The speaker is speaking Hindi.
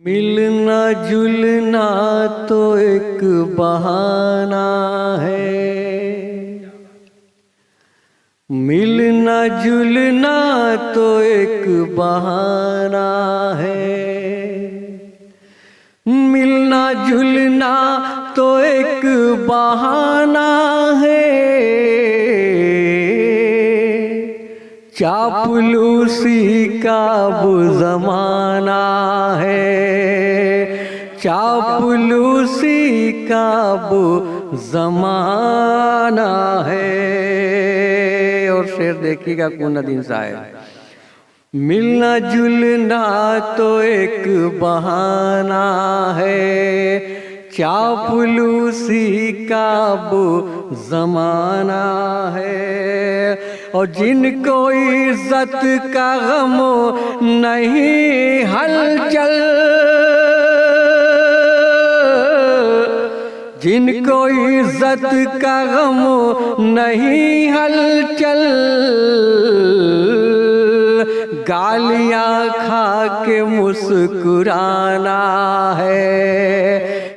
मिलना जुलना तो एक बहाना है, मिलना जुलना तो एक बहाना है, मिलना जुलना तो एक बहाना है, चापलूसी का वो जमाना है, चापलूसी का वो जमाना है। और शेर देखिएगा कौन नदीम साहब, मिलना जुलना तो एक बहाना है, चापलूसी का वो जमाना है। और जिनको इज्जत का गम नहीं हलचल, जिनको इज्जत का गम नहीं हलचल, गालियां खा के मुस्कुराना है,